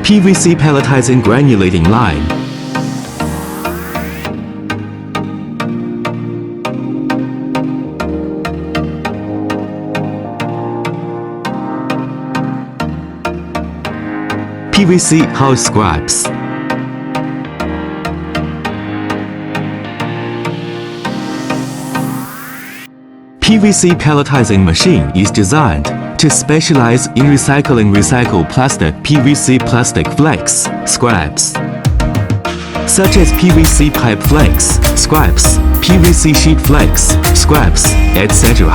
PVC pelletizing granulating line. PVC house scraps. PVC pelletizing machine is designed to specialize in recycling recycled plastic PVC plastic flakes, scraps, such as PVC pipe flakes, scraps, PVC sheet flakes, scraps, etc.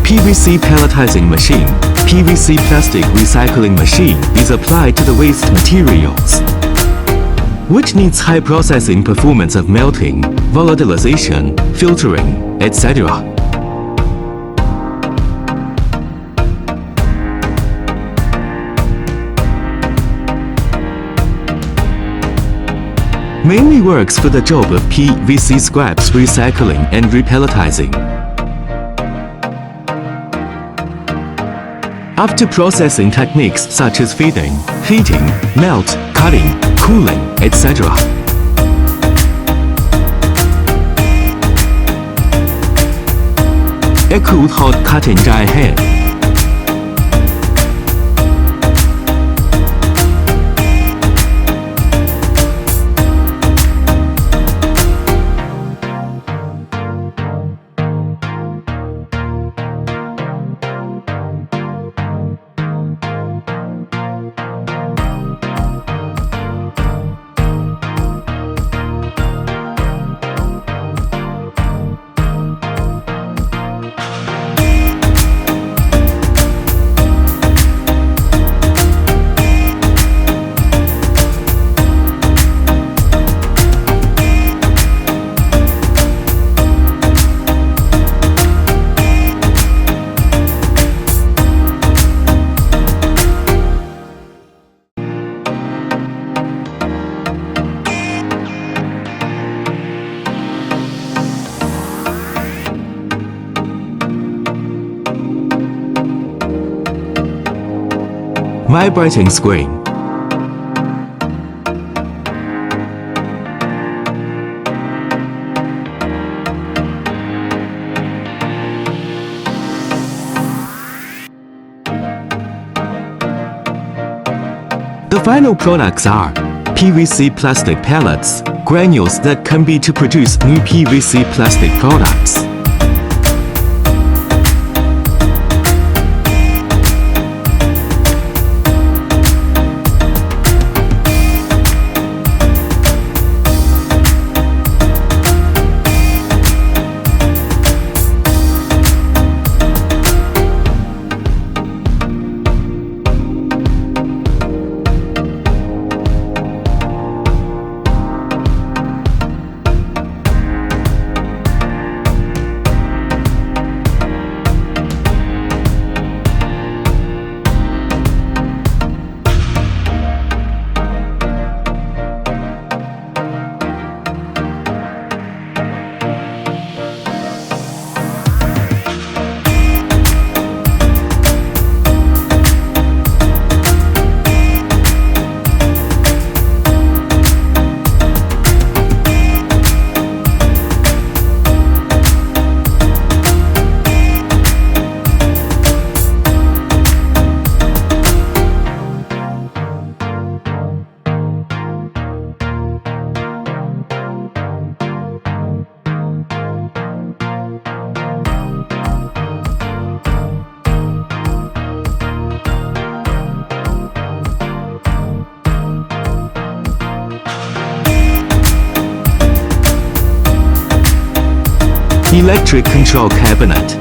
PVC pelletizing machine, PVC plastic recycling machine is applied to the waste materials, which needs high processing performance of melting, volatilization, filtering, etc. Mainly works for the job of PVC scraps recycling and re-pelletizing. After processing techniques such as feeding, heating, melt, cutting, cooling, etc. A cooled hot cutting die head. Vibrating screen. The final products are PVC plastic pellets, granules that can be to produce new PVC plastic products. Electric control cabinet.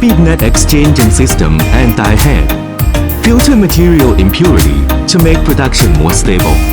high-speed net exchanging system and die head. Filter material impurity to make production more stable.